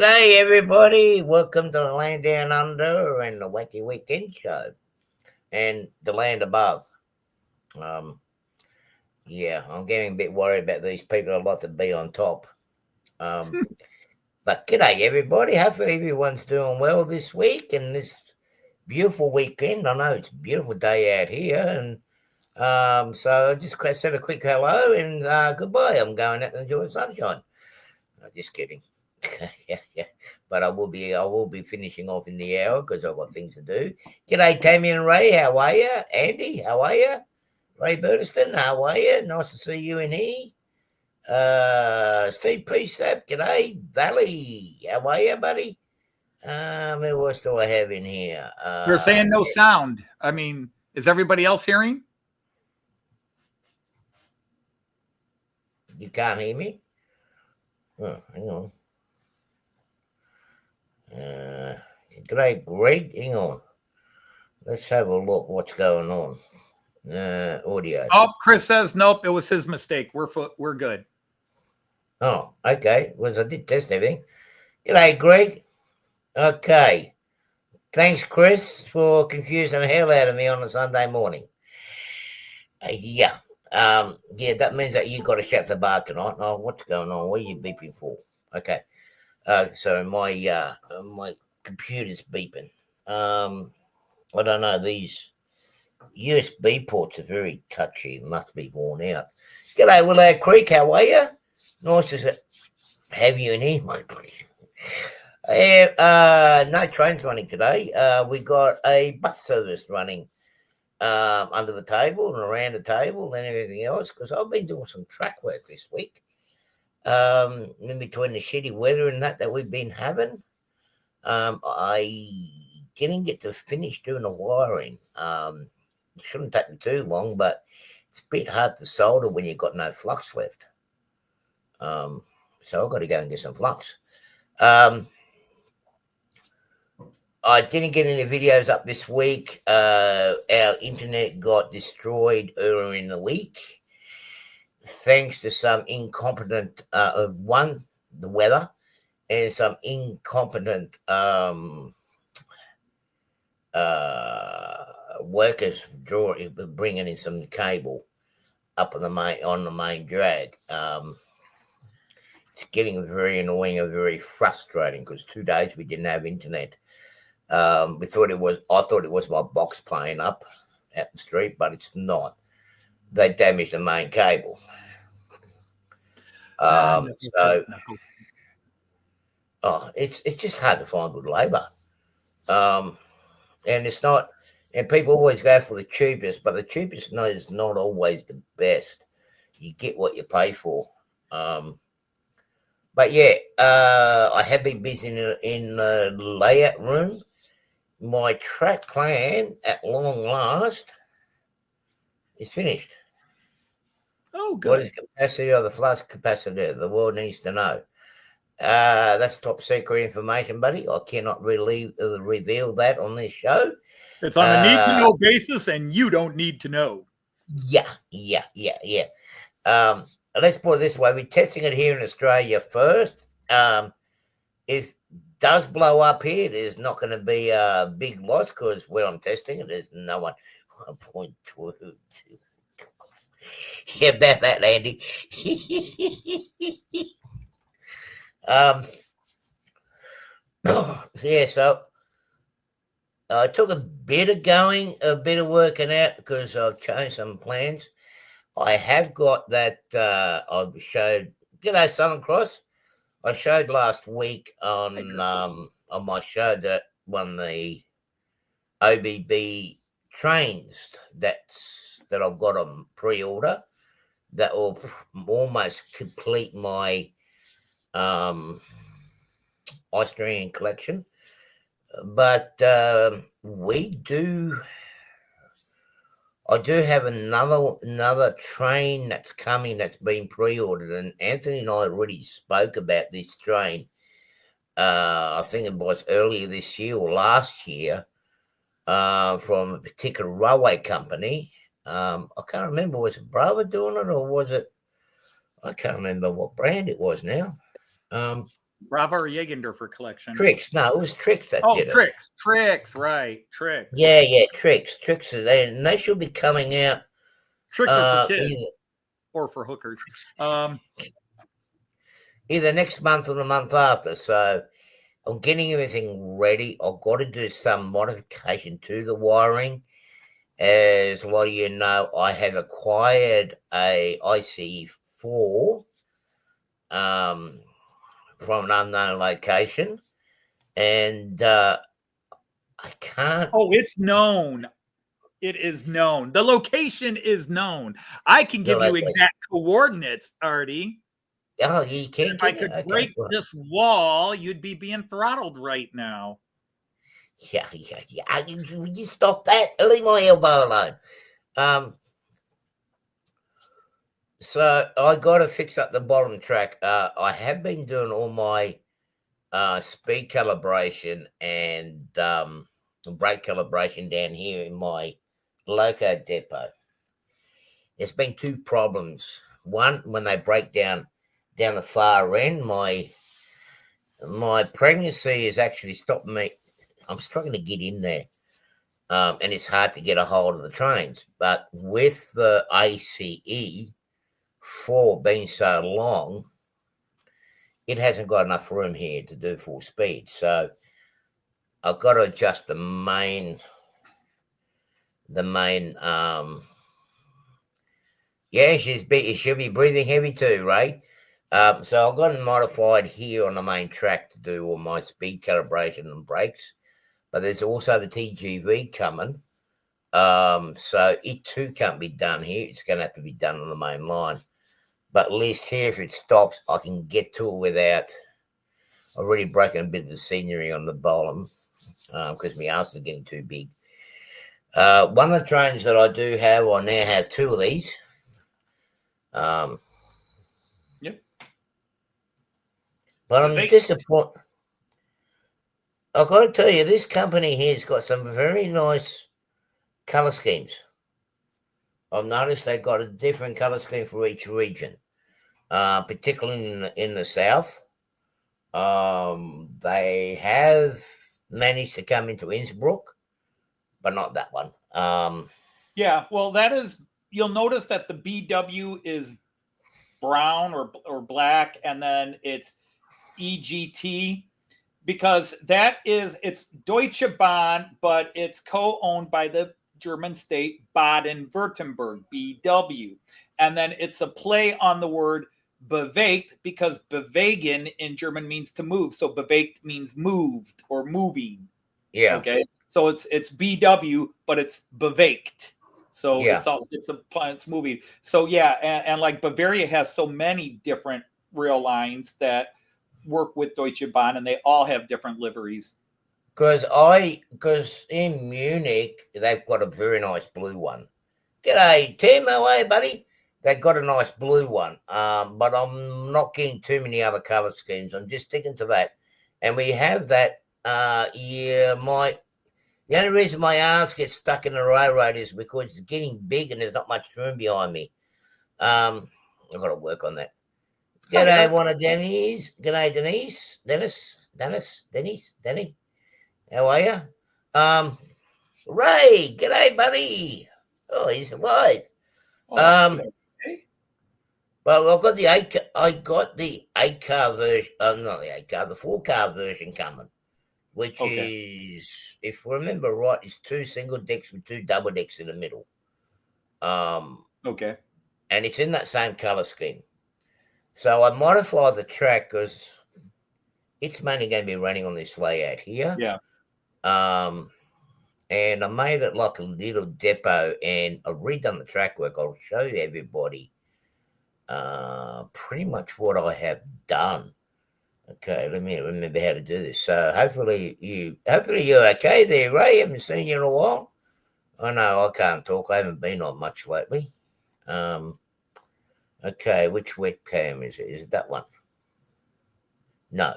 G'day, everybody. Welcome to the Land Down Under and the Wacky Weekend show and the land above. Yeah, I'm getting a bit worried about these people that like to be on top. But g'day, everybody. Hopefully, everyone's doing well this week and this beautiful weekend. I know it's a beautiful day out here, and so I just said a quick hello and goodbye. I'm going out to enjoy the sunshine. No, just kidding. yeah. But I will be finishing off in the hour because I've got things to do. G'day, Tammy and Ray. How are you? Andy, how are you? Ray Burtiston, how are you? Nice to see you in here. Steve P-Sap, g'day. Valley, how are you, buddy? What else do I have in here? You're saying no sound. I mean, is everybody else hearing? You can't hear me? Oh, hang on. G'day, Greg. Hang on. Let's have a look what's going on. Audio. Oh, Chris says nope. It was his mistake. We're good. Oh, okay. Well, I did test everything. G'day, Greg. Okay. Thanks, Chris, for confusing the hell out of me on a Sunday morning. Yeah, that means that you got to shut the bar tonight. Oh, what's going on? What are you beeping for? Okay. So my computer's beeping. I don't know. These USB ports are very touchy. Must be worn out. G'day, Willow Creek. How are you? Nice to have you in here, mate. No trains running today. We got a bus service running under the table and around the table and everything else because I've been doing some track work this week. In between the shitty weather and that we've been having, I didn't get to finish doing the wiring. It shouldn't take me too long, but it's a bit hard to solder when you've got no flux left. So I've got to go and get some flux. I didn't get any videos up this week. Our internet got destroyed earlier in the week, thanks to some incompetent the weather, and some incompetent workers bringing in some cable up on the main drag. It's getting very annoying and very frustrating because 2 days we didn't have internet. I thought it was my box playing up at the street, but it's not. They damaged the main cable. It's just hard to find good labour. And it's not, and people always go for the cheapest, but the cheapest is not always the best. You get what you pay for. But yeah, I have been busy in the layout room. My track plan, at long last, is finished. Oh, good. What is the capacity of the flux capacitor? The world needs to know. That's top secret information, buddy. I cannot reveal that on this show. It's on a need-to-know basis, and you don't need to know. Yeah. Let's put it this way. We're testing it here in Australia first. If it does blow up here, there's not going to be a big loss because where I'm testing it, there's no one. 1.2. Yeah, about that, Andy. Yeah, so I took a bit of working out because I've changed some plans. I have got that I showed. G'day, Southern Cross. I showed last week on my show that one of the OBB trains that I've got on pre-order that will almost complete my Austrian collection. But I do have another train that's coming that's been pre-ordered, and Anthony and I already spoke about this train. I think it was earlier this year or last year, from a particular railway company. I can't remember, was it Bravo doing it or was it? I can't remember what brand it was now. Brava or Jägendorfer collection? Tricks. No, it was Tricks that Oh, did it. Tricks, right. Tricks. Yeah, Tricks. Tricks, and they should be coming out. Tricks are for kids or for hookers. Either next month or the month after. So I'm getting everything ready. I've got to do some modification to the wiring. As a lot of you know, I had acquired a IC4 from an unknown location, and I can't. Oh, it's known. It is known. The location is known. I can give you exact coordinates, Artie. Oh, you can't. If I could break this wall, you'd be being throttled right now. Yeah. Would you stop that? Leave my elbow alone. So I got to fix up the bottom track. I have been doing all my speed calibration and brake calibration down here in my loco depot. There's been two problems. One, when they break down the far end, my pregnancy is actually stopping me. I'm struggling to get in there. And it's hard to get a hold of the trains. But with the ACE 4 being so long, it hasn't got enough room here to do full speed. So I've got to adjust the main she'll be breathing heavy too, right? So I've got it modified here on the main track to do all my speed calibration and brakes. But there's also the TGV coming. So it too can't be done here. It's going to have to be done on the main line. But at least here, if it stops, I can get to it without already breaking a bit of the scenery on the bottom because my arse is getting too big. One of the trains that I do have, I now have two of these. Yep. But I'm disappointed. I've got to tell you, this company here has got some very nice colour schemes. I've noticed they've got a different colour scheme for each region, particularly in the south. They have managed to come into Innsbruck, but not that one. Yeah, well, that is, you'll notice that the BW is brown or black, and then it's EGT, because it's Deutsche Bahn, but it's co-owned by the German state Baden-Württemberg, BW. And then it's a play on the word bewegt, because bewegen in German means to move. So bewegt means moved or moving. Yeah. Okay. So it's BW, but it's bewegt. So yeah. it's moving. So yeah, and like Bavaria has so many different rail lines that work with Deutsche Bahn, and they all have different liveries. Because in Munich, they've got a very nice blue one. G'day, Tim. How are you, buddy? They've got a nice blue one. But I'm not getting too many other colour schemes. I'm just sticking to that. And we have that. The only reason my arse gets stuck in the railroad is because it's getting big and there's not much room behind me. I've got to work on that. G'day, one of Denny's. G'day, Denny. How are you? Ray, g'day, buddy. Oh, he's alive. Well, I've got the 8-car version. Not the 8-car, the 4-car version coming, which is, if I remember right, is 2 single decks with 2 double decks in the middle. Okay. And it's in that same color scheme. So I modified the track because it's mainly going to be running on this layout here. Yeah. And I made it like a little depot, and I've redone the track work. I'll show you everybody pretty much what I have done. Okay, let me remember how to do this. So hopefully you're okay there, Ray. I haven't seen you in a while. I know I can't talk. I haven't been on much lately. Okay, which webcam is it? Is it that one? No.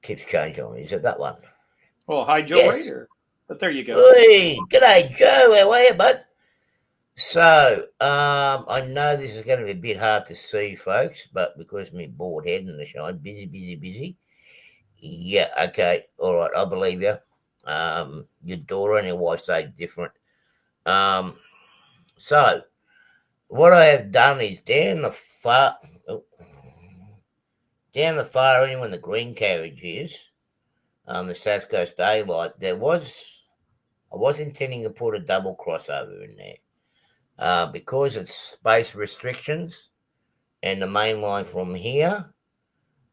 Keeps changing on me. Is it that one? Well, hi, Joe Rader. But there you go. Hey, g'day, Joe. How are you, bud? So, I know this is going to be a bit hard to see, folks, but because me bored head and the shine, busy. Yeah, okay, all right, I believe you. Your daughter and your wife say different. Um, so what I have done is oh, down the far end when the green carriage is, the South Coast Daylight, I was intending to put a double crossover in there. Because it's space restrictions and the main line from here,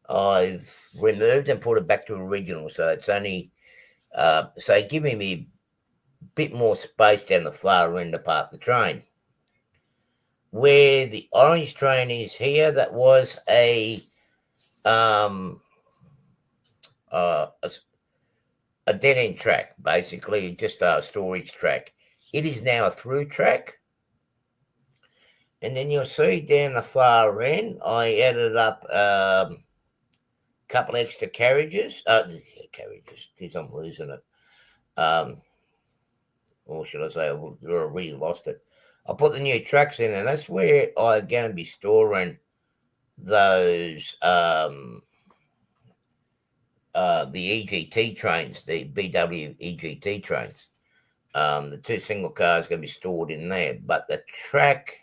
I've removed and put it back to original. So it's only, so giving me a bit more space down the far end to park the train. Where the orange train is here, that was um, uh, a, a dead end track, basically, just a storage track. It is now a through track. And then you'll see down the far end, I added up a couple extra carriages. Because I'm losing it. Or should I say, I really lost it. I put the new tracks in, and that's where I'm going to be storing those the EGT trains, the BW EGT trains. The two single cars are going to be stored in there, but the track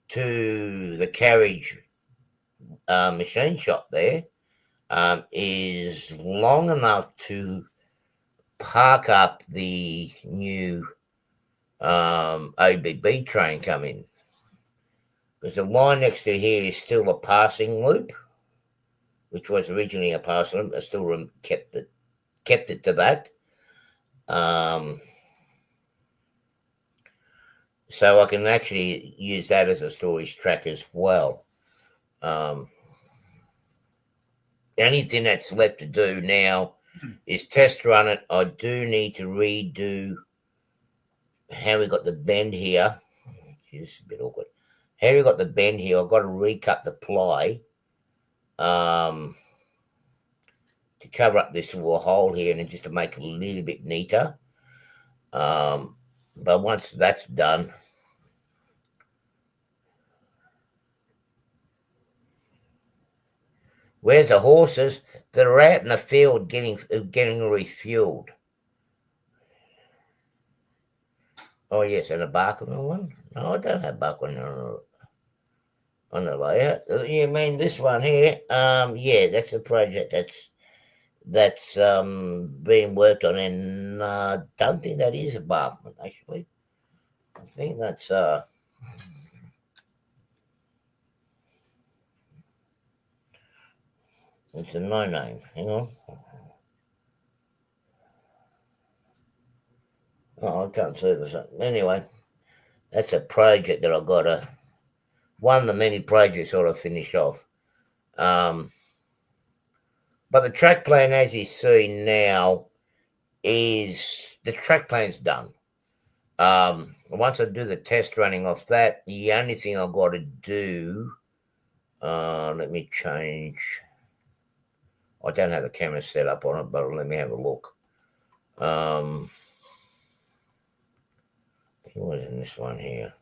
to the carriage machine shop there is long enough to park up the new ABB train coming. Because the line next to here is still a passing loop, which was originally a passing loop. I still kept it to that. So I can actually use that as a storage track as well. Anything that's left to do now is test run it. I do need to redo how we got the bend here. This is a bit awkward. How we got the bend here, I've got to recut the ply to cover up this little hole here and just to make it a little bit neater. But once that's done, where's the horses? They're out in the field getting refueled. Oh yes, and a Barkman one? No, I don't have Barkman on the layout. You mean this one here? Yeah, that's a project that's being worked on, and don't think that is a Barkman actually. I think that's it's a no name. Hang on. Oh, I can't see this. Anyway, that's a project that I've got to, one of the many projects sort of finish off. But the track plan, as you see now, is the track plan's done. Once I do the test running off that, the only thing I've got to do, let me change. I don't have the camera set up on it, but let me have a look. It was in this one here.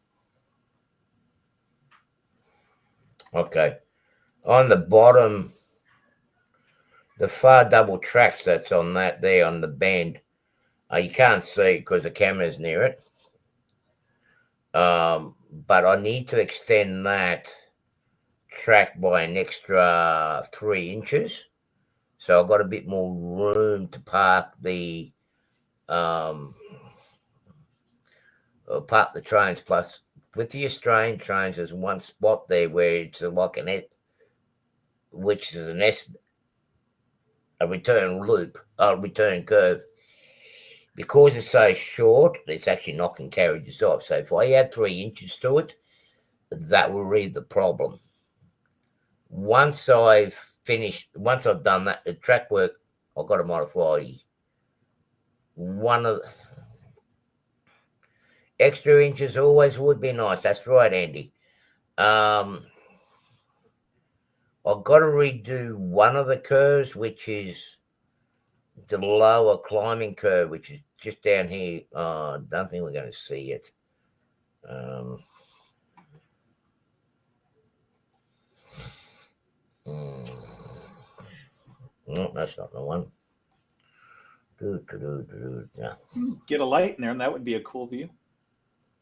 Okay. On the bottom, the far double tracks that's on that there on the bend, you can't see it because the camera's near it. But I need to extend that track by an extra 3 inches. So I've got a bit more room to park the trains. Plus, with the Australian trains, there's one spot there where it's like which is a return loop, a return curve. Because it's so short, it's actually knocking carriages off. So if I add 3 inches to it, that will relieve the problem. Once I've done that, the track work, I've got to modify one of the extra inches always would be nice. That's right, Andy. I've got to redo one of the curves, which is the lower climbing curve, which is just down here. I don't think we're going to see it. Um, no, that's not the one. Yeah. Get a light in there, and that would be a cool view.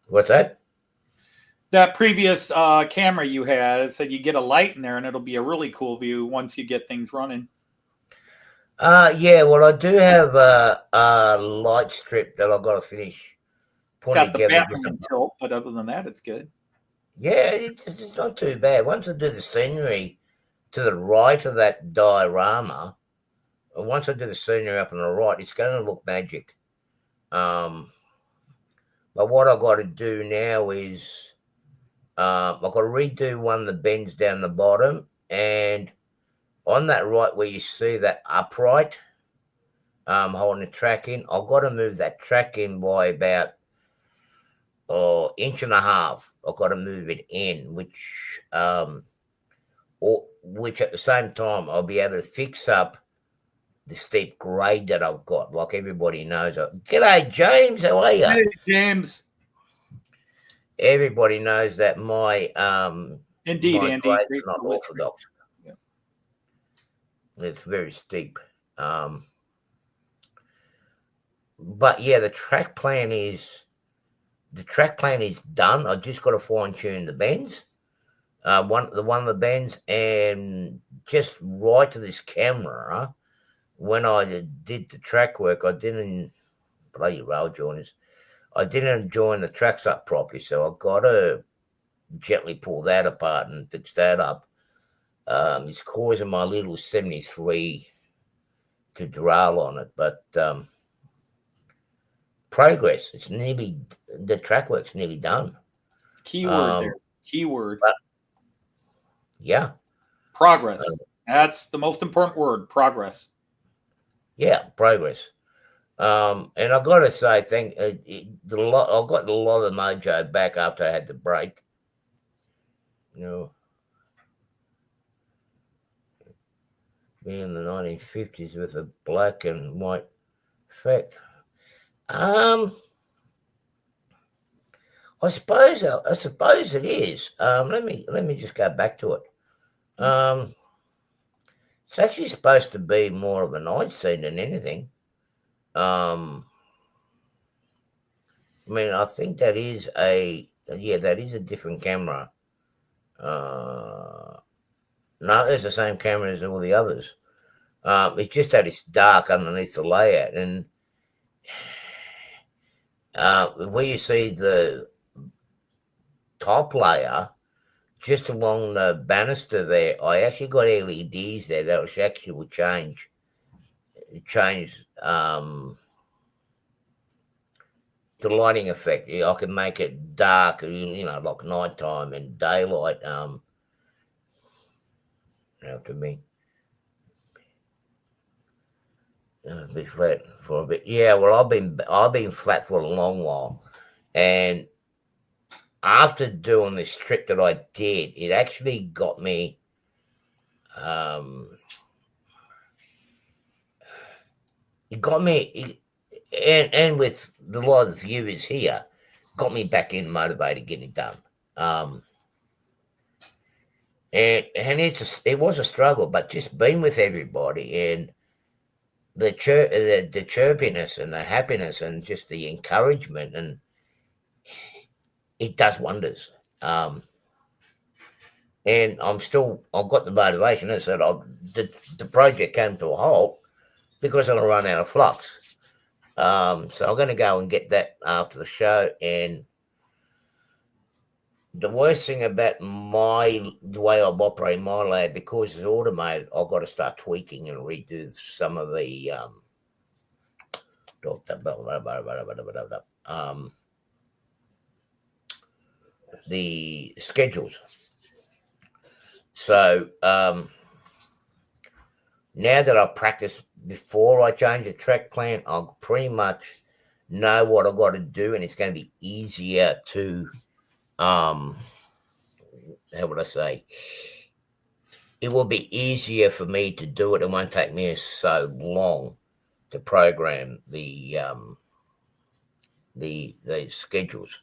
What's that? That previous camera you had, it said you get a light in there, and it'll be a really cool view once you get things running. Yeah, well, I do have a light strip that I've got to finish It's got putting the together. Batman tilt, but other than that, it's good. Yeah, it's not too bad. Once I do the scenery to the right of that diorama, once I do the scenery up on the right, it's going to look magic. But what I've got to do now is I've got to redo one of the bends down the bottom, and on that right where you see that upright holding the track in, I've got to move that track in by about inch and a half. I've got to move it in, which at the same time I'll be able to fix up the steep grade that I've got. Like everybody knows. G'day, James. How are you? Hey, James. Everybody knows that my Indeed, my Andy. grade's not orthodox. Yeah. It's very steep. But yeah, the track plan is done. I just got to fine tune the bends. One of the bends, and just right to this camera. When I did the track work, I didn't bloody rail joiners. I didn't join the tracks up properly, so I've got to gently pull that apart and fix that up. It's causing my little 73 to derail on it, but progress. It's nearly, the track work's nearly done. Keyword there. Keyword. Yeah. Progress. That's the most important word. Progress. Yeah, progress. And I've got to say, I got a lot of mojo back after I had the break. You know, me in the 1950s with a black and white effect. I suppose it is. Let me just go back to it. It's actually supposed to be more of a night scene than anything. I mean, I think that is a different camera. No, it's the same camera as all the others. It's just that it's dark underneath the layout, and where you see the top layer, just along the banister there, I actually got LEDs there that actually will change the lighting effect. I can make it dark, like nighttime and daylight. To me, be flat for a bit. Yeah, well, I've been flat for a long while, and after doing this trip that I did, it actually got me. It got me, and with a lot of the viewers here, got me back in motivated, getting it done. And it was a struggle, but just being with everybody and the chirpiness and the happiness and just the encouragement, and it does wonders. And I've got the motivation. I said the project came to a halt because I run out of flux. So I'm going to go and get that after the show. And the worst thing about the way I'm operating my lab, because it's automated, I've got to start tweaking and redo some of the schedules. So now that I've practiced before I change the track plan, I'll pretty much know what I've got to do, and it's going to be easier to how would I say? It will be easier for me to do it. It won't take me so long to program the schedules.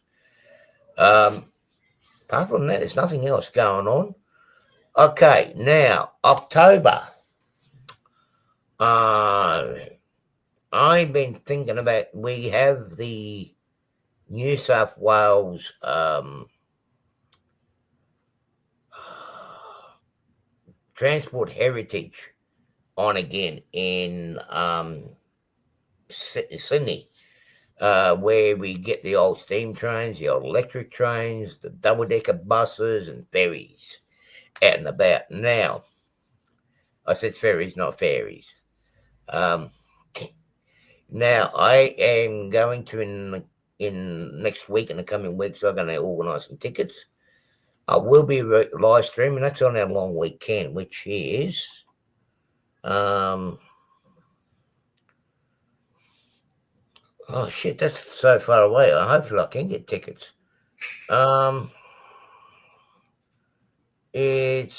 Apart from that, there's nothing else going on. Okay, now October. I've been thinking about, we have the New South Wales Transport Heritage on again in Sydney, where we get the old steam trains, the old electric trains, the double-decker buses and ferries out and about. Now, I said ferries, not fairies. Now, I am going to, in next week, in the coming weeks, I'm going to organise some tickets. I will be live streaming. That's on our long weekend, which is oh shit, that's so far away. Hopefully I can get tickets. It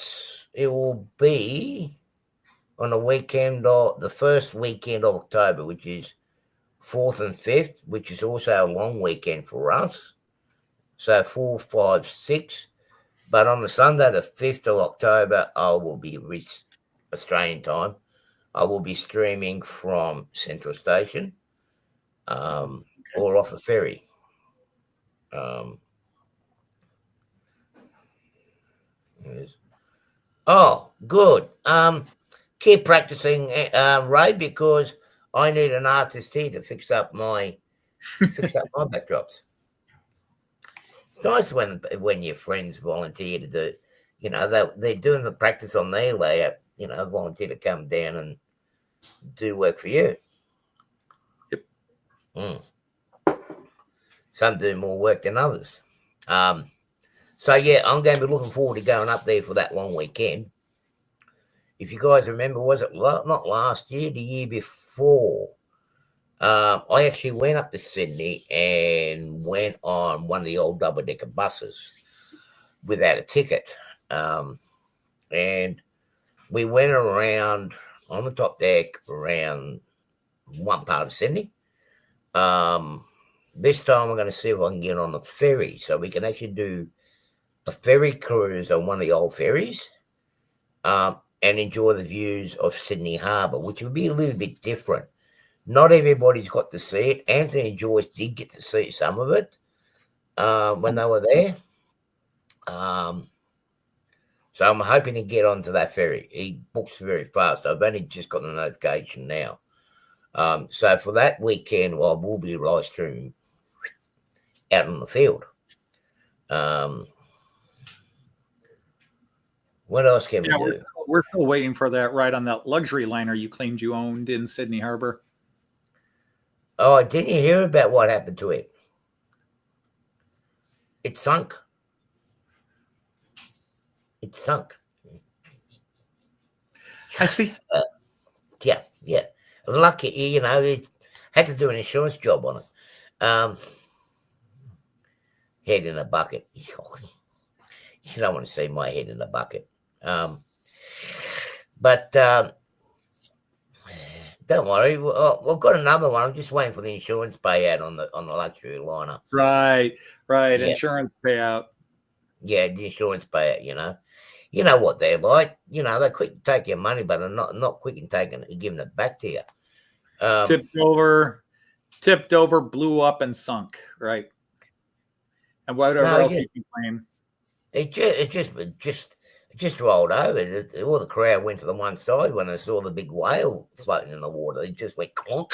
will be on the weekend, or the first weekend of October, which is 4th and 5th, which is also a long weekend for us. So 4, 5, 6. But on the Sunday, the 5th of October, I will be Australian time. I will be streaming from Central Station, or off a ferry. Oh, good. Keep practicing, Ray, because I need an artist here to fix up my backdrops. It's nice when your friends volunteer to do, they're doing the practice on their layout, volunteer to come down and do work for you. Yep. Some do more work than others. So yeah, I'm going to be looking forward to going up there for that long weekend. If you guys remember, was it not last year, the year before? I actually went up to Sydney and went on one of the old double-decker buses without a ticket. And we went around on the top deck around one part of Sydney. This time I'm going to see if I can get on the ferry, so we can actually do a ferry cruise on one of the old ferries, and enjoy the views of Sydney Harbour, which will be a little bit different. Not everybody's got to see it. Anthony and Joyce did get to see some of it when they were there. So I'm hoping to get onto that ferry. He books very fast. I've only just got the notification now. So for that weekend, I will be live streaming out on the field. What else can we do? We're still waiting for that ride on that luxury liner you claimed you owned in Sydney Harbor. Oh, didn't you hear about what happened to it? It sunk. It sunk. I see. Yeah. Lucky, it had to do an insurance job on it. Head in a bucket. You don't want to see my head in a bucket. But don't worry. We've got another one. I'm just waiting for the insurance payout on the luxury liner. Right. Yeah. Insurance payout. Yeah, the insurance payout. You know what they're like. They're quick to take your money, but they're not quick in giving it back to you. Tipped over, blew up, and sunk. Right. And whatever else you can claim. It just rolled over. All the crowd went to the one side when they saw the big whale floating in the water. It just went clunk.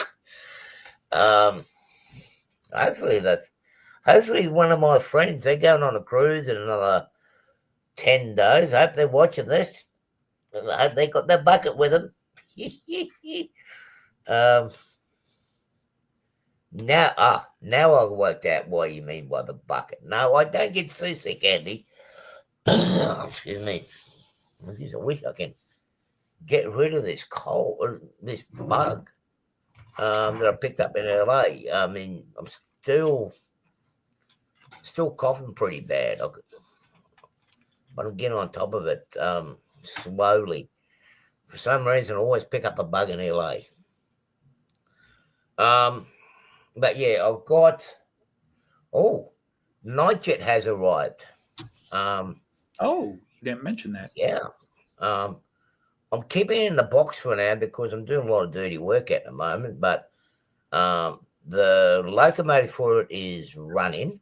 Hopefully one of my friends, they're going on a cruise in another 10 days. I hope they're watching this. I hope they got their bucket with them. Now I worked out what you mean by the bucket. No, I don't get seasick, Andy. Excuse me. I wish I can get rid of this this bug that I picked up in LA. I mean, I'm still coughing pretty bad. But I'm getting on top of it slowly. For some reason, I always pick up a bug in LA. But yeah, I've got. Oh, Nightjet has arrived. Oh, you didn't mention that. Yeah. I'm keeping it in the box for now because I'm doing a lot of dirty work at the moment, but the locomotive for it is running.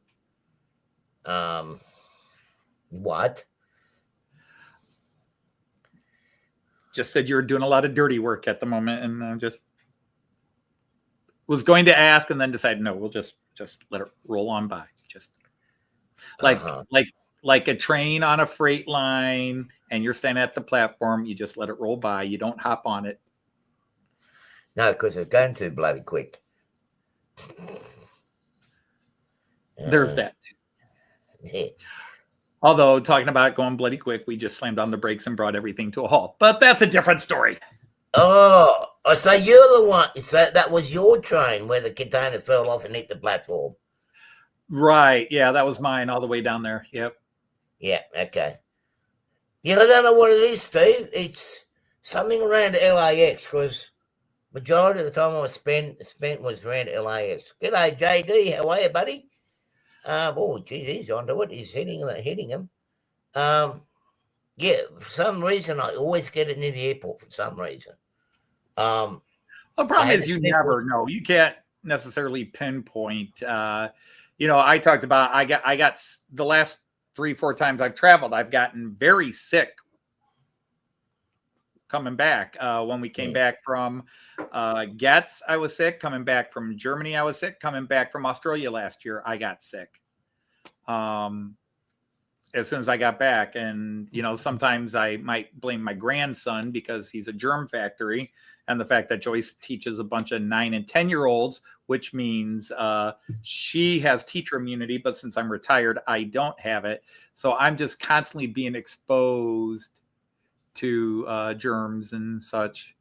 What? Just said you were doing a lot of dirty work at the moment, and I just was going to ask, and then decided no, we'll just let it roll on by. Just like a train on a freight line, and you're standing at the platform. You just let it roll by. You don't hop on it. No, because it's going too bloody quick. There's that. Yeah. Although, talking about it going bloody quick, we just slammed on the brakes and brought everything to a halt. But that's a different story. Oh, so you're the one. So that was your train where the container fell off and hit the platform. Right. Yeah, that was mine all the way down there. Yep. Yeah, okay. Yeah, I don't know what it is, Steve. It's something around LAX because majority of the time I was spent was around LAX. G'day, JD. How are you, buddy? Oh, geez, he's onto it. He's hitting him. Yeah, for some reason I always get it near the airport for some reason. The problem is you never know. You can't necessarily pinpoint. I talked about I got the last 3-4 times I've traveled, I've gotten very sick coming back. When we came back from Getz, I was sick. Coming back from Germany, I was sick. Coming back from Australia last year, I got sick. As soon as I got back, and sometimes I might blame my grandson because he's a germ factory, and the fact that Joyce teaches a bunch of 9 and 10-year-olds, which means she has teacher immunity, but since I'm retired, I don't have it. So I'm just constantly being exposed to germs and such.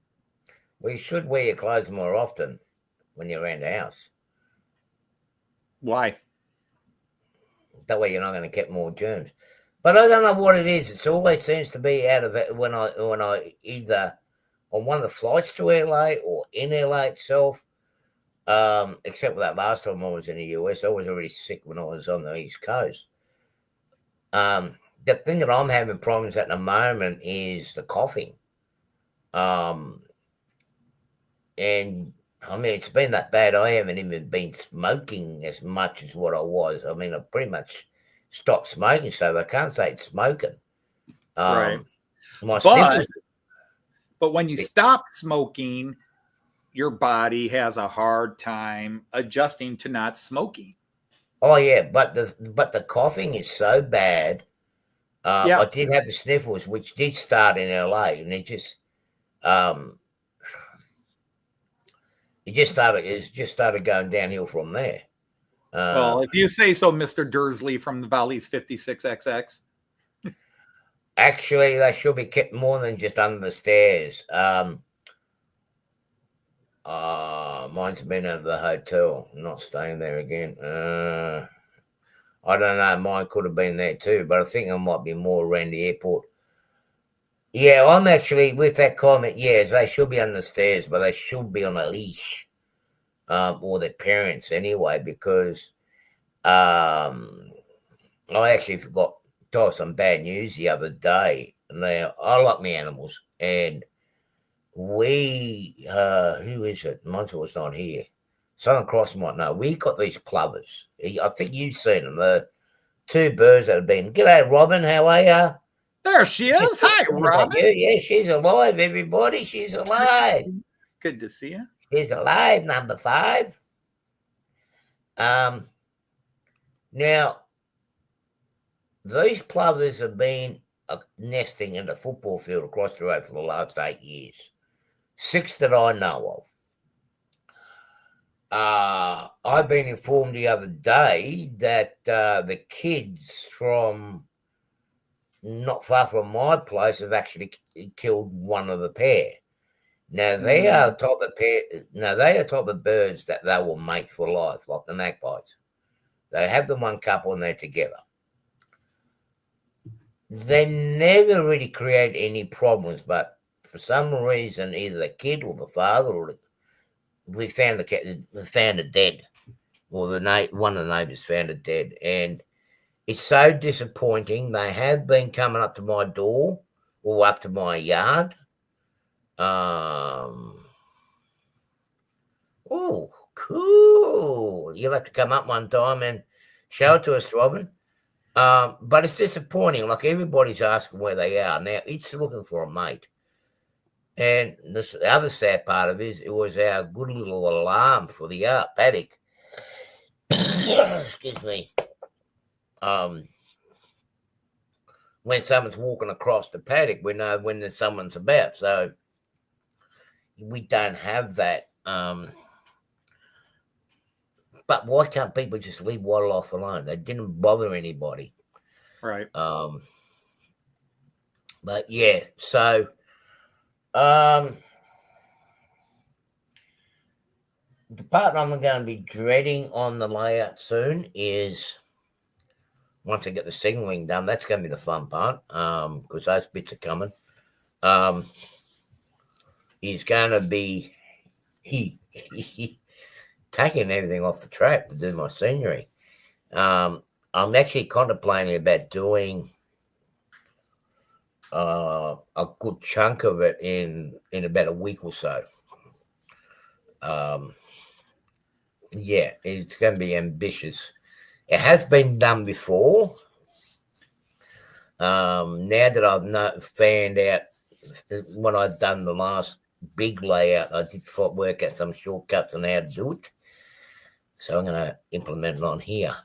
Well, you should wear your clothes more often when you're around the house. Why? That way you're not going to get more germs. But I don't know what it is. It always seems to be out of it when I either on one of the flights to LA or in LA itself. Except for that last time I was in the US, I was already sick when I was on the East Coast. The thing that I'm having problems at the moment is the coughing. And I mean, it's been that bad. I haven't even been smoking as much as what I was. I mean, I pretty much stopped smoking, so I can't say it's smoking. Right. But when you stop smoking, your body has a hard time adjusting to not smoking. Oh yeah, but the coughing is so bad. I did have the sniffles, which did start in LA, and it just started going downhill from there. Well, if you say so, Mr. Dursley from the Valley's 56XX. Actually, they should be kept more than just under the stairs. Mine's been at the hotel, not staying there again. I don't know. Mine could have been there too, but I think I might be more around the airport. Yeah, I'm actually with that comment. Yes, they should be on the stairs, but they should be on a leash, or their parents anyway, because I actually forgot to tell some bad news the other day. Now, I like my animals, and we, who is it? Monty was not here. Southern Cross might know. We got these plovers. I think you've seen them. The 2 birds that have been. G'day, Robin. How are you? There she is. Hi, Robin. Yeah, she's alive, everybody. She's alive. Good to see you. She's alive, number 5. Now, these plovers have been nesting in the football field across the road for the last 8 years. 6 that I know of. I've been informed the other day that the kids from not far from my place have actually killed one of the pair. Now they are the type of pair. Now they are the type of birds that they will mate for life, like the magpies. They have the one couple and they're together. They never really create any problems, but for some reason, either the kid or the father or we found it dead, or one of the neighbors found it dead, and It's so disappointing. They have been coming up to my door or up to my yard. Oh, cool. You'll have to come up one time and show it to us, Robin. But it's disappointing. Like everybody's asking where they are. Now, it's looking for a mate. And the other sad part of it is it was our good little alarm for the paddock. Excuse me. When someone's walking across the paddock, we know when someone's about. So we don't have that. But why can't people just leave wildlife alone? They didn't bother anybody. Right. But yeah, so the part I'm going to be dreading on the layout soon is once I get the signaling done. That's going to be the fun part because those bits are coming. He's going to be taking everything off the track to do my scenery. I'm actually contemplating about doing a good chunk of it in about a week or so. Yeah, it's going to be ambitious. It has been done before. Now that I've found out when I've done the last big layout, I did work out some shortcuts on how to do it. So I'm going to implement it on here.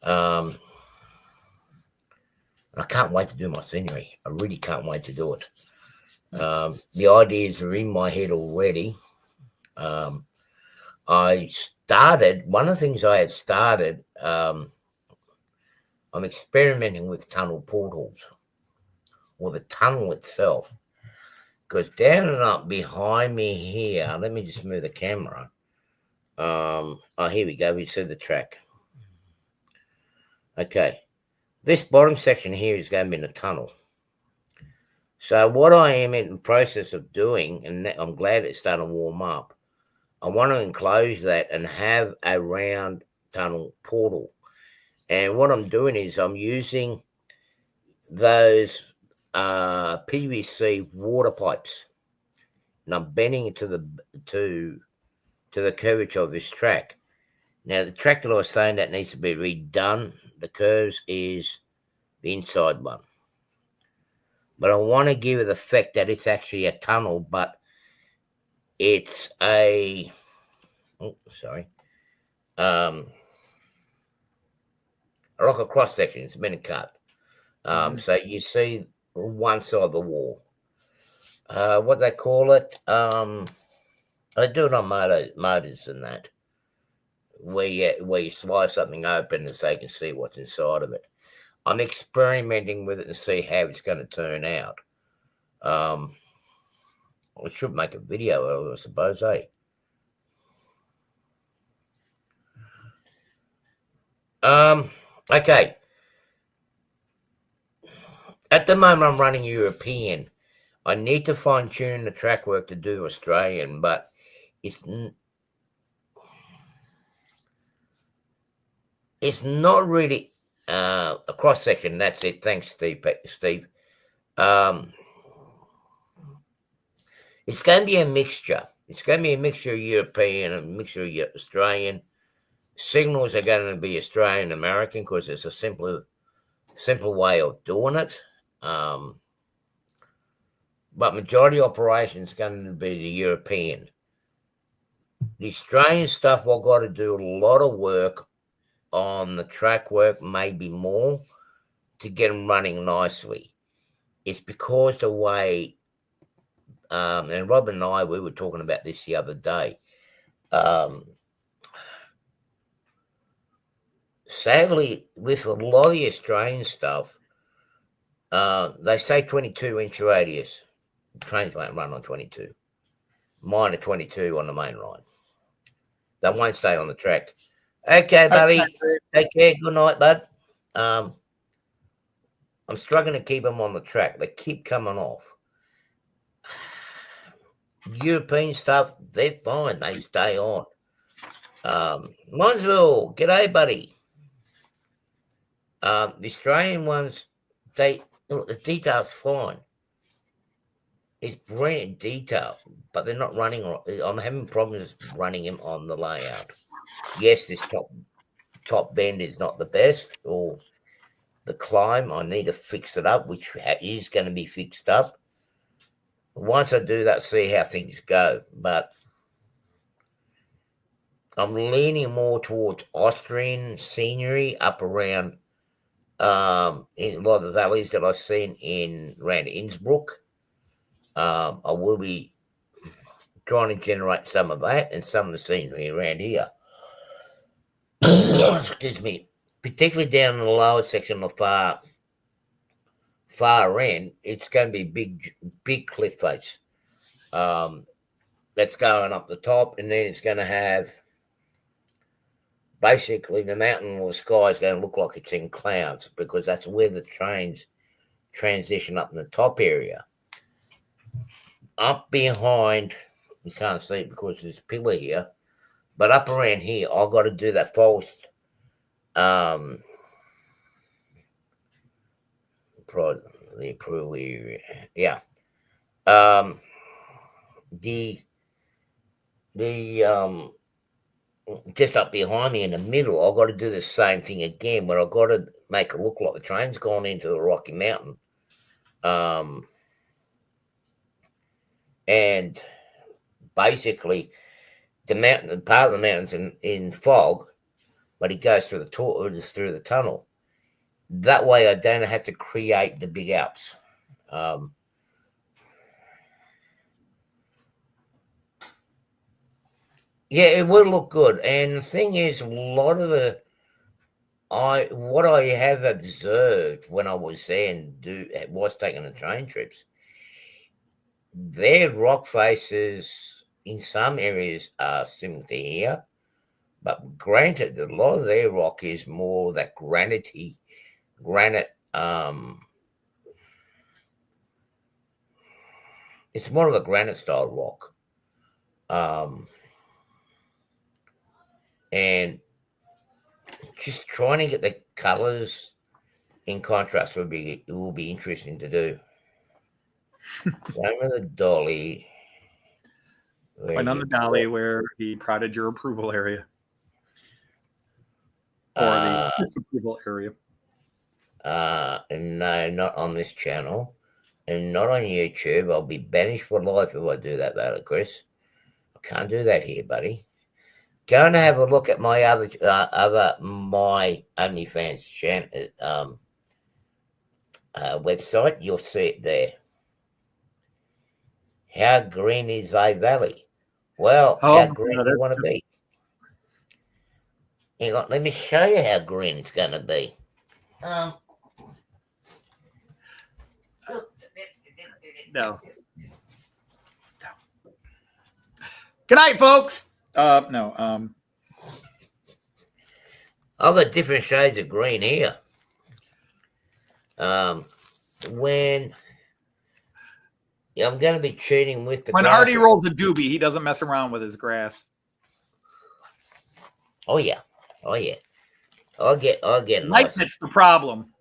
I can't wait to do my scenery. I really can't wait to do it. The ideas are in my head already. I started, one of the things I had started, I'm experimenting with tunnel portals or the tunnel itself. Because down and up behind me here, let me just move the camera. Oh, here we go. We see the track. Okay. This bottom section here is going to be in a tunnel. So what I am in the process of doing, and I'm glad it's starting to warm up, I want to enclose that and have a round tunnel portal. And what I'm doing is I'm using those PVC water pipes, and I'm bending it to the curvature of this track. Now, the track that I was saying that needs to be redone, the curves is the inside one. But I want to give it the effect that it's actually a tunnel, but it's a, like a cross section. It's been cut. So you see one side of the wall. What they call it? They do it on motors and that, where you slice something open so you can see what's inside of it. I'm experimenting with it and see how it's going to turn out. I should make a video of it, I suppose, eh? Okay. At the moment, I'm running European. I need to fine tune the track work to do Australian, but it's not really a cross section. That's it. Thanks, Steve. It's going to be a mixture. It's going to be a mixture of European and a mixture of Australian. Signals are going to be Australian American because it's a simple way of doing it. But majority operations going to be the European. The Australian stuff, I've got to do a lot of work on the track work, maybe more, to get them running nicely. It's because the way, and Robin and I, we were talking about this the other day. Sadly, with a lot of the Australian stuff, they say 22-inch radius. Trains won't run on 22. Mine are 22 on the main line. They won't stay on the track. Okay, buddy. Take care. Good night, bud. I'm struggling to keep them on the track. They keep coming off. European stuff, they're fine. They stay on. Monsville, g'day, buddy. The Australian ones, the detail's fine. It's brilliant detail, but they're not running. I'm having problems running them on the layout. Yes, this top bend is not the best, or the climb. I need to fix it up, which is going to be fixed up. Once I do that, see how things go. But I'm leaning more towards Austrian scenery up around in a lot of the valleys that I've seen around Innsbruck. I will be trying to generate some of that and some of the scenery around here. Excuse me. Particularly down in the lower section of the far end, it's going to be big cliff face. That's going up the top, and then it's going to have basically the mountain or the sky is going to look like it's in clouds, because that's where the trains transition up in the top area. Up behind, you can't see it because there's a pillar here, but up around here, I've got to do that false the approval area. Yeah. The just up behind me in the middle, I've got to do the same thing again, where I've got to make it look like the train's gone into the Rocky Mountain. And basically, part of the mountain's in fog, but it goes through the tunnel. That way, I don't have to create the big Alps. Yeah, it will look good. And the thing is, a lot of what I have observed when I was there and was taking the train trips, their rock faces in some areas are similar to here, but granted, a lot of their rock is more that granite. It's more of a granite style rock. And just trying to get the colors in contrast will be interesting to do. Remember the dolly. Right on the dolly where he prodded your approval area. Or the disapproval area. No, not on this channel. And not on YouTube. I'll be banished for life if I do that, Chris. I can't do that here, buddy. Go and have a look at my my OnlyFans channel website. You'll see it there. How green is a valley? Well, how green do you want to be? Hang on, let me show you how green it's going to be. No. Good night, folks. No. I've got different shades of green here. When I'm going to be cheating with the when Artie rolls a doobie, he doesn't mess around with his grass. Oh yeah. I'll get light. That's the problem.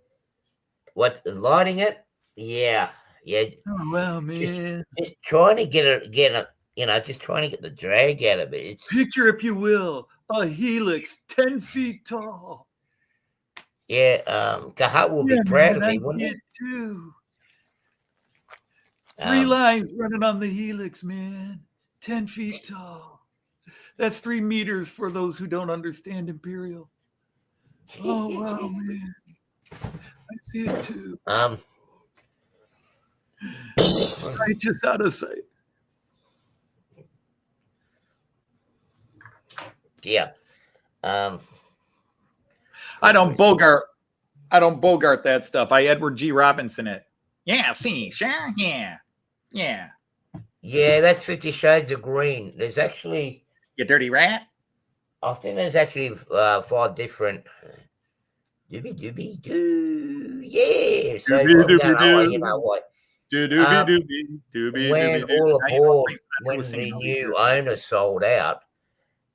What, lighting it? Yeah. Oh well, man. Just trying to get it, just trying to get the drag out of it. Picture, if you will, a helix 10 feet tall. Yeah, Kahat will be proud of me, wouldn't he? Too. 3 lines running on the helix, man. 10 feet tall. That's 3 meters for those who don't understand Imperial. Oh, wow, man. I see it too. Right just out of sight. Yeah. I don't bogart that stuff. I Edward G. Robinson it. Yeah, see, sure, yeah. Yeah, that's 50 Shades of Green. There's actually... You dirty rat? I think there's actually 5 different... Doobie-doo. Yeah. So you know what? When all aboard, when the new owner sold out,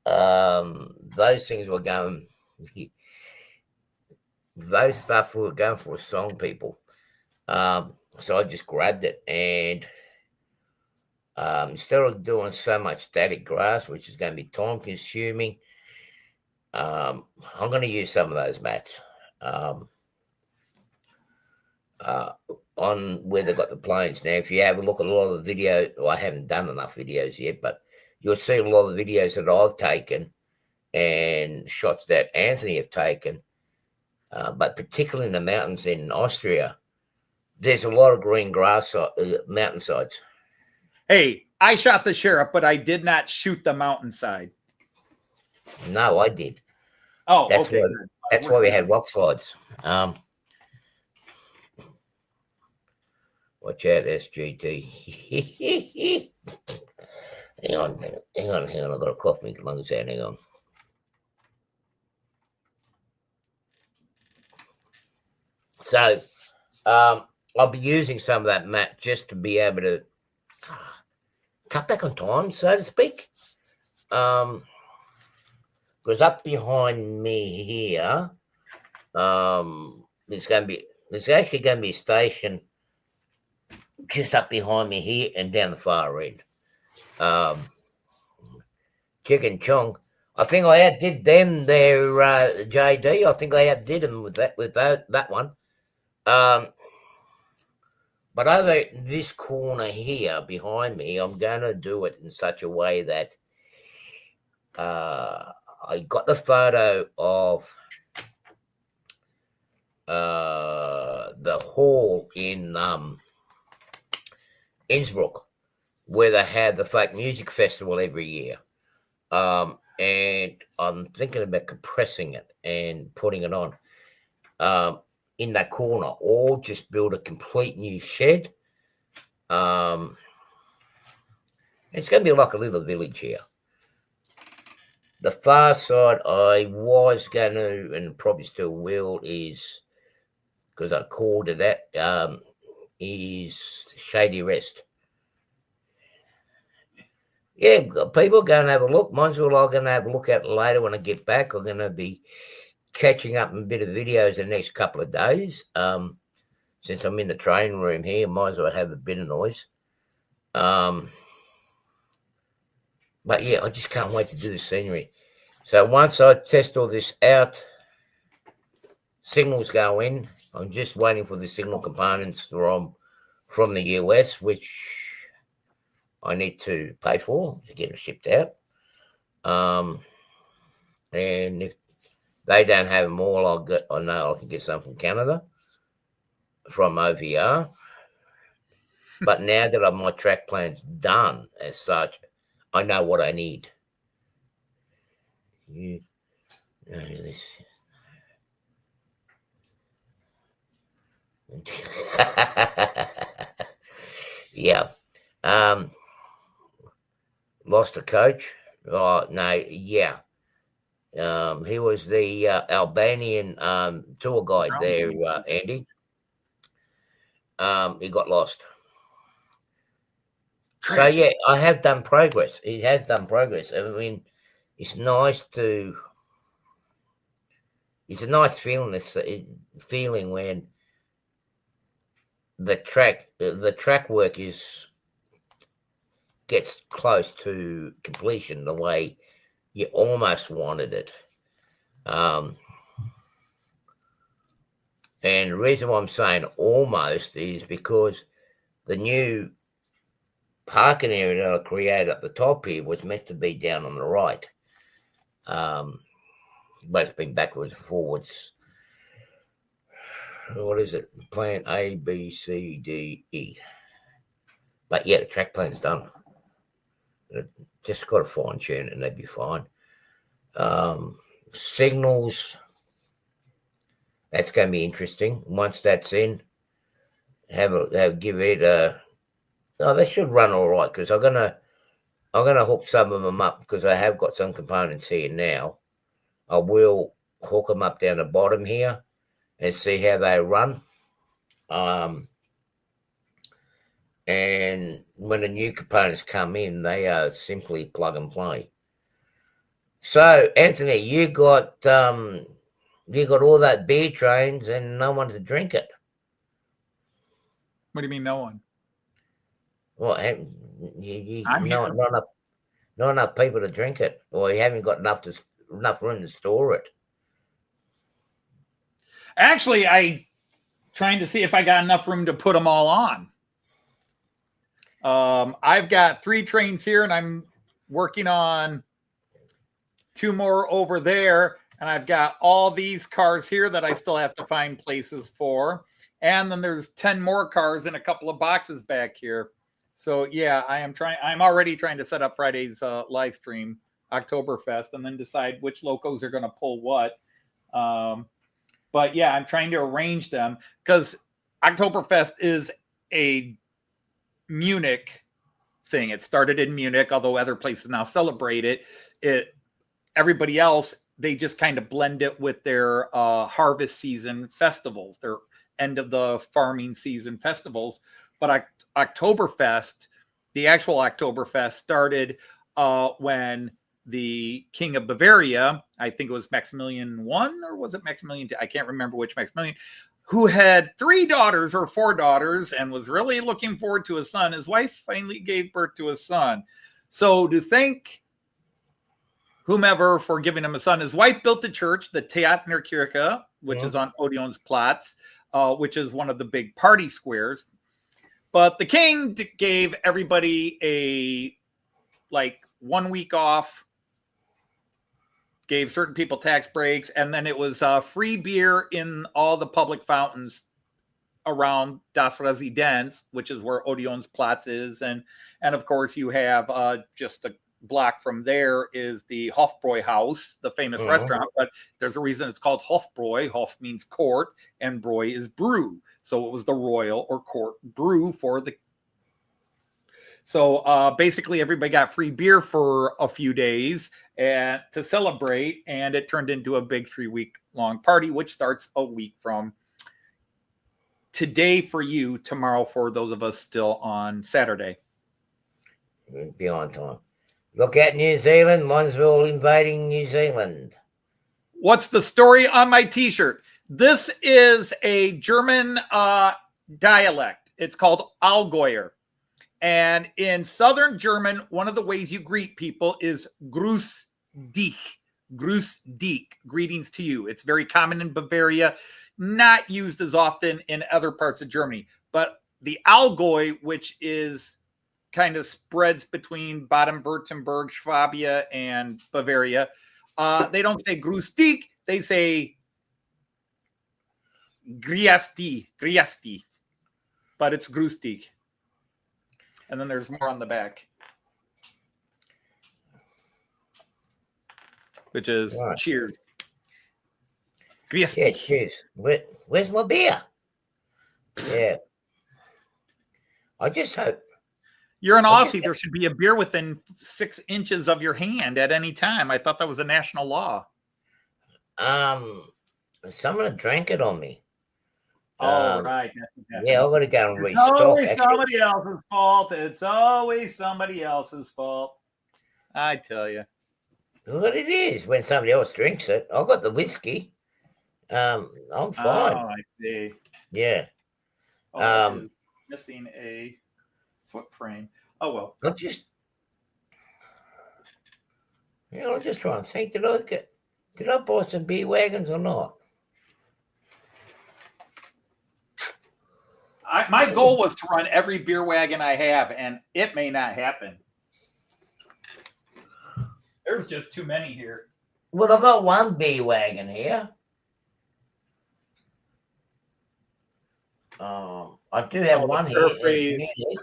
those things were going... those stuff we were going for a song, people. So I just grabbed it, and instead of doing so much static grass, which is going to be time consuming, I'm going to use some of those mats on where they've got the planes. Now, if you have a look at a lot of the video, well, I haven't done enough videos yet, but you'll see a lot of the videos that I've taken and shots that Anthony have taken, but particularly in the mountains in Austria, there's a lot of green grass mountainsides. Hey, I shot the sheriff, but I did not shoot the mountainside. No, I did. Oh, that's okay. That's why we had rock slides. Watch out, SGT. hang on. I've got to cough my lungs out. Hang on. So, I'll be using some of that mat just to be able to cut back on time, so to speak. Because up behind me here, there's actually going to be a station just up behind me here and down the far end. Chicken Chong. I think I outdid them there, JD. I think I outdid them with that one. But over this corner here behind me, I'm going to do it in such a way that I got the photo of the hall in Innsbruck, where they had the folk music festival every year. And I'm thinking about compressing it and putting it on in that corner, or just build a complete new shed. It's going to be like a little village here. The far side I was going to, and probably still will, is, because I called it that, is Shady Rest. Yeah, people go and have a look. Might as well I'm going to have a look at it later when I get back. I'm going to be catching up a bit of videos in the next couple of days. Since I'm in the training room here, might as well have a bit of noise. But yeah, I just can't wait to do the scenery. So once I test all this out, signals go in. I'm just waiting for the signal components from the US, which I need to pay for to get them shipped out. And if they don't have them all, I know I can get some from Canada, from OVR. But now that my track plan's done as such, I know what I need. You know this. Yeah. Lost a coach. Oh no, yeah. He was the Albanian tour guide there, Andy. He got lost. Tragic. So yeah, I have done progress. He has done progress. I mean, it's nice to. It's a nice feeling. Feeling when the track work gets close to completion the way you almost wanted it. And the reason why I'm saying almost is because the new parking area that I created at the top here was meant to be down on the right. But it's been backwards and forwards. What is it? Plan A, B, C, D, E. But yeah, the track plan's done. Just got to fine tune it and that'd be fine. Signals, that's going to be interesting. Once that's in, give it a. Oh, they should run all right, because I'm gonna hook some of them up, because I have got some components here now. I will hook them up down the bottom here and see how they run. And when the new components come in, they are simply plug and play. So, Anthony, you got you got all that beer trains and no one to drink it. What do you mean, no one? Well, not enough people to drink it, or you haven't got enough room to store it. Actually, I trying to see if I got enough room to put them all on. I've got 3 trains here, and I'm working on 2 more over there. And I've got all these cars here that I still have to find places for. And then there's 10 more cars in a couple of boxes back here. So yeah, I'm already trying to set up Friday's live stream, Oktoberfest, and then decide which locos are going to pull what. But yeah, I'm trying to arrange them because Oktoberfest is a Munich thing. It started in Munich, although other places now celebrate it. Everybody else, they just kind of blend it with their harvest season festivals, their end of the farming season festivals. But Oktoberfest, the actual Oktoberfest, started when the King of Bavaria, I think it was Maximilian I, or was it Maximilian II? I can't remember which Maximilian, who had 3 daughters or 4 daughters and was really looking forward to a son. His wife finally gave birth to a son. So to thank whomever for giving him a son, his wife built a church, the Theaterkirche, which is on Odeonsplatz, which is one of the big party squares. But the king gave everybody a 1 week off, gave certain people tax breaks, and then it was free beer in all the public fountains around Das Residenz, which is where Odeonsplatz is. And of course, you have just a block from there is the Hofbräu House, the famous restaurant. But there's a reason it's called Hofbräu. Hof means court, and Bräu is brew. So it was the royal or court brew for the. So basically, everybody got free beer for a few days and to celebrate, and it turned into a big 3-week-long party, which starts a week from today for you, tomorrow for those of us still on Saturday. Beyond time. Look at New Zealand. Mine's all invading New Zealand. What's the story on my T-shirt? This is a German dialect. It's called Allgäuer. And in Southern German, one of the ways you greet people is Grüß dich. Grüß dich. Greetings to you. It's very common in Bavaria, not used as often in other parts of Germany. But the Allgäu, which is kind of spreads between Baden-Württemberg, Swabia, and Bavaria, they don't say Grüß dich. They say Grüß dich. But it's Grüß dich. And then there's more on the back, which is cheers. Yeah, cheers. Where's my beer? Yeah. I just hope. You're an Aussie. There should be a beer within 6 inches of your hand at any time. I thought that was a national law. Someone drank it on me. Oh, right. Yeah, I've got to go and restock. It's always somebody else's fault. It's always somebody else's fault. I tell you. What it is when somebody else drinks it. I've got the whiskey. I'm fine. Oh, I see. Yeah. Missing a foot frame. Oh, well. I'm just trying to think. Did I buy some beer wagons or not? My goal was to run every beer wagon I have, and it may not happen. There's just too many here. Well, I've got one beer wagon here. I do have one here.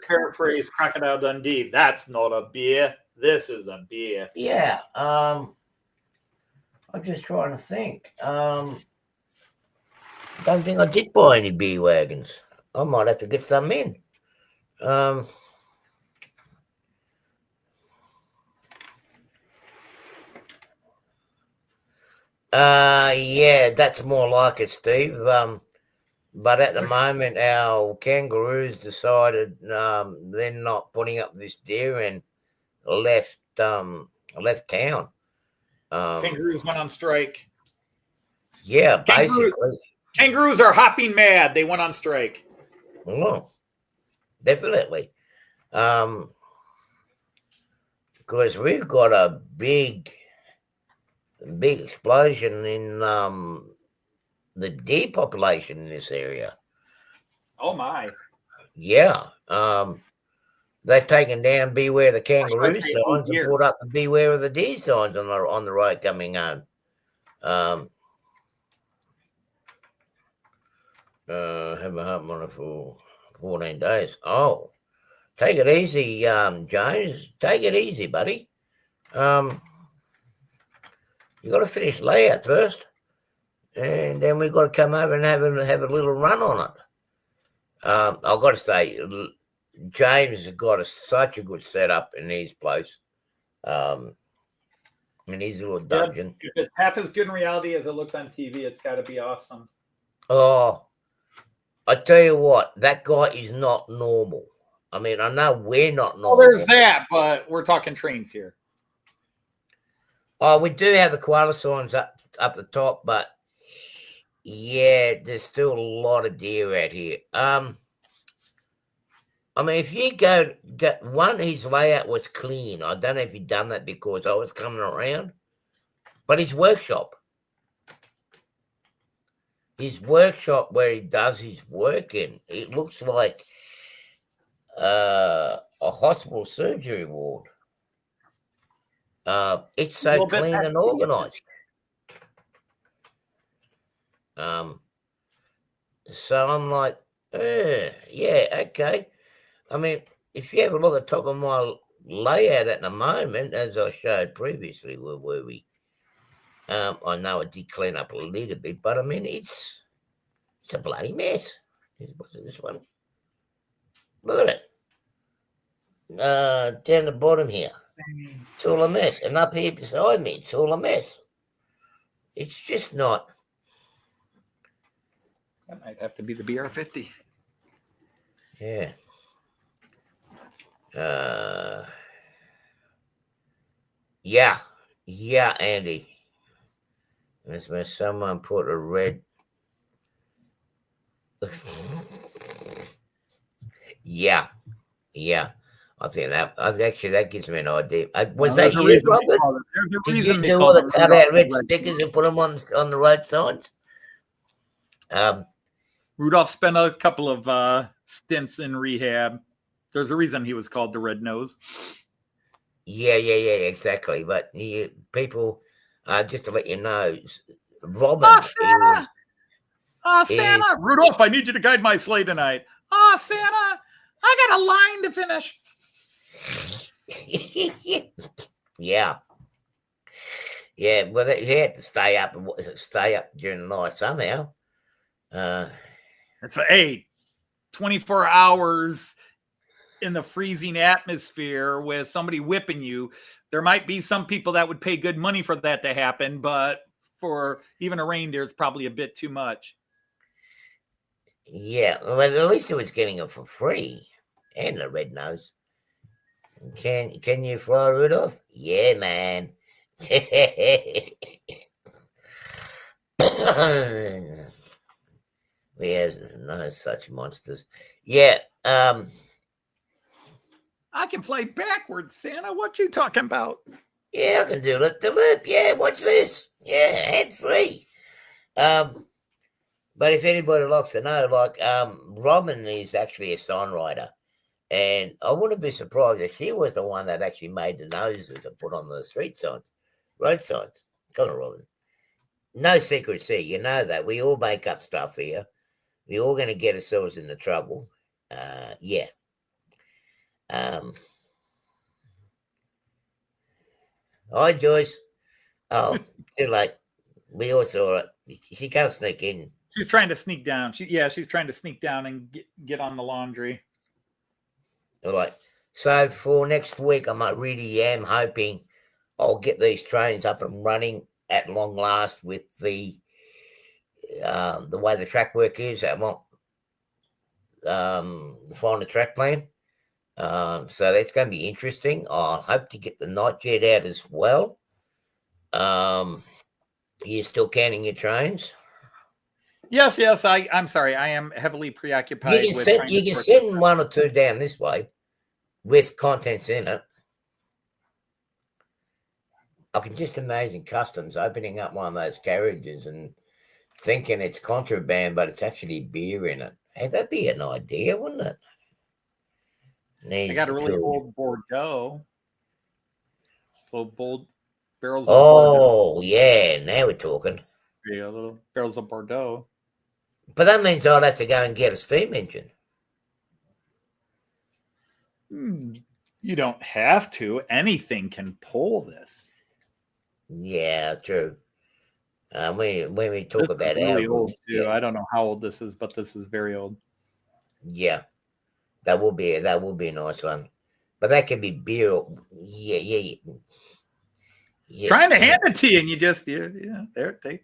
Paraphrase Crocodile Dundee. That's not a beer. This is a beer. Yeah. I'm just trying to think. Don't think I did buy any beer wagons. I might have to get some in. Yeah, that's more like it, Steve. But at the moment, our kangaroos decided they're not putting up this deer and left town. Kangaroos went on strike. Yeah, basically. Kangaroos are hopping mad. They went on strike. Oh, definitely. Because we've got a big explosion in the deer population in this area. Oh my! Yeah. They've taken down "Beware the Kangaroo" Should I say, oh, signs and dear. put up the "Beware of the Deer" signs on the road coming home. Haven't happened on it for 14 days. Oh, take it easy, James. Take it easy, buddy. You got to finish layout first, and then we've got to come over and have a little run on it. I've got to say, James has got such a good setup in his place. In his little dungeon. If it's half as good in reality as it looks on TV, it's got to be awesome. Oh, I tell you what, that guy is not normal. I mean, I know we're not normal. Well, there's that, but we're talking trains here. Oh, we do have the koala signs up the top, but yeah, there's still a lot of deer out here. I mean, if you go, his layout was clean. I don't know if you've done that because I was coming around, but his workshop where he does his work in, it looks like a hospital surgery ward. It's so clean and organized. So I'm like, yeah, okay. I mean, if you have a look at the top of my layout at the moment, as I showed previously, where we, I know it did clean up a little bit, but I mean, it's a bloody mess. What's this one? Look at it. Down the bottom here. It's all a mess. And up here beside me, it's all a mess. It's just not. That might have to be the BR-50. Yeah. Yeah, Andy. That's when someone put a red. Yeah. I think that gives me an idea. Was that you, Robert? Did you do all the cutout red stickers and put them on the road signs? Rudolph spent a couple of stints in rehab. There's a reason he was called the Red Nose. Yeah, exactly. But people, just to let you know, Robin Santa! Santa! Rudolph, I need you to guide my sleigh tonight. Santa! I got a line to finish. Yeah. Well, he had to stay up during the night somehow. It's 24 hours in the freezing atmosphere with somebody whipping you. There might be some people that would pay good money for that to happen, but for even a reindeer, it's probably a bit too much. Yeah, well, at least he was getting it for free, and the red nose. Can you fly, Rudolph? Yeah, man. We have no such monsters. Yeah. I can fly backwards, Santa. What you talking about? Yeah, I can do lip to lip. Yeah, watch this. Yeah, hands free. But if anybody likes to know, like, Robin is actually a songwriter, and I wouldn't be surprised if she was the one that actually made the noses and put on the street signs, road signs. Come on, Robin. No secrecy, you know that. We all make up stuff here. We're all going to get ourselves into trouble. Yeah. Hi, Joyce. Oh, too late. We all saw it. She can't sneak in. She's trying to sneak down. She's trying to sneak down and get on the laundry. All right. So for next week, I really am hoping I'll get these trains up and running at long last with the way the track work is. I want find a track plan. So that's going to be interesting. I hope to get the night jet out as well. You still canning your trains? Yes. I'm sorry. I am heavily preoccupied You can with send trying you to can sort send one or two down this way with contents in it. I can just imagine customs opening up one of those carriages and thinking it's contraband, but it's actually beer in it. Hey, that'd be an idea, wouldn't it? I got a really old Bordeaux. So bold barrels of Bordeaux. Oh, yeah. Now we're talking. Yeah, little barrels of Bordeaux. But that means I'd have to go and get a steam engine. You don't have to. Anything can pull this. Yeah, true. When we talk This about is really our old too. yeah, I don't know how old this is, but this is very old. yeah, that will be a nice one. But that could be beer. Yeah. Trying to hand it to you, and you just there.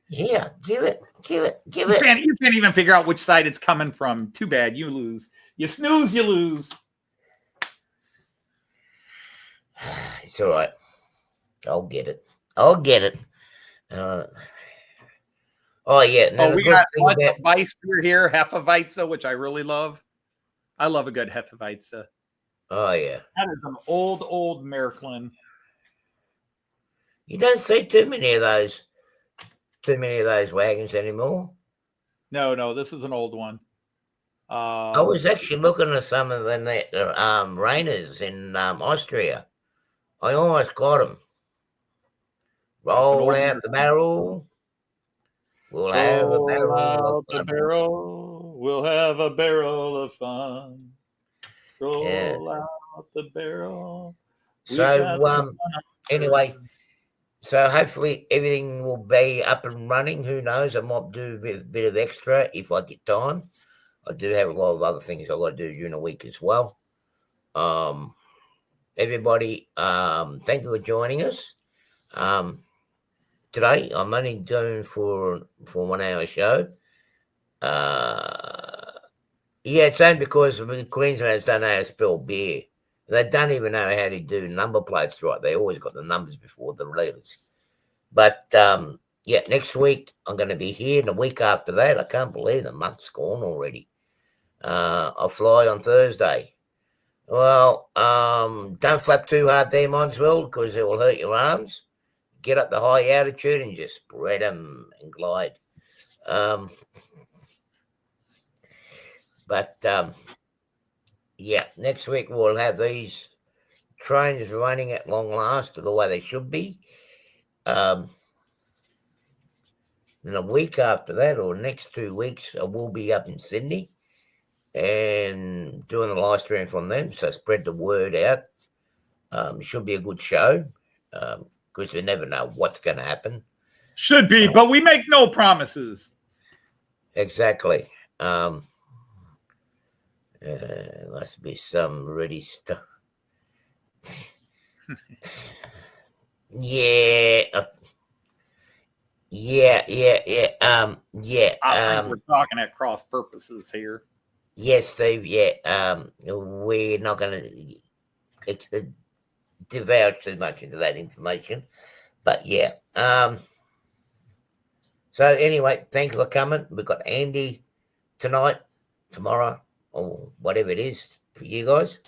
Yeah, give it. You can't even figure out which side it's coming from. Too bad, you lose. You snooze, you lose. It's all right. I'll get it. Oh yeah. Oh, we got lots of Weiss beer here, Hefeweizen, which I really love. I love a good Hefeweizen. Oh yeah. That is an old Märklin. You don't see too many of those wagons anymore. No, this is an old one. I was actually looking at some of them Rainers in Austria. I almost got them. Roll out the barrel. We'll have a barrel of fun. We'll have a barrel of fun. Roll out the barrel. So anyway, so hopefully everything will be up and running. Who knows? I might do a bit of extra if I get time. I do have a lot of other things I've got to do during the week as well. Everybody, thank you for joining us. Today I'm only doing for 1 hour show. Yeah, it's only because Queenslanders don't know how to spell beer. They don't even know how to do number plates right. They always got the numbers before the letters. But yeah, next week I'm going to be here, and the week after that, I can't believe the month's gone already. I'll fly on Thursday. Well, don't flap too hard there, Monsville, because it will hurt your arms. Get up the high altitude and just spread them and glide. But yeah, next week we'll have these trains running at long last the way they should be. Then a week after that, or next 2 weeks, I will be up in Sydney and doing the live stream from them. So spread the word out. It should be a good show because you never know what's going to happen. Should be, but we make no promises. Exactly. Must be some ready stuff. Yeah. Yeah. I think we're talking at cross purposes here. Yes, Steve. Yeah. We're not going to divulge too much into that information, but yeah. So anyway, thank you for coming. We've got Andy tonight, tomorrow, or whatever it is for you guys.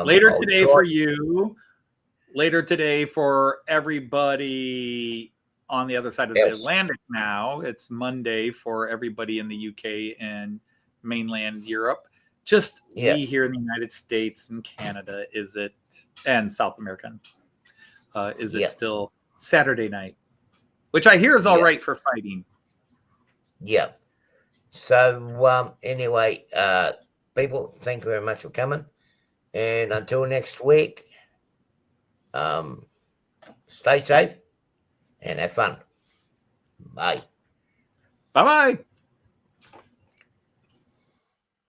Later today for you. Later today for everybody on the other side of the Atlantic now. It's Monday for everybody in the UK and mainland Europe. Just we here in the United States and Canada, and South American, is it still Saturday night? Which I hear is all right for fighting. Yeah. So anyway, people, thank you very much for coming. And until next week, stay safe and have fun. Bye. Bye-bye.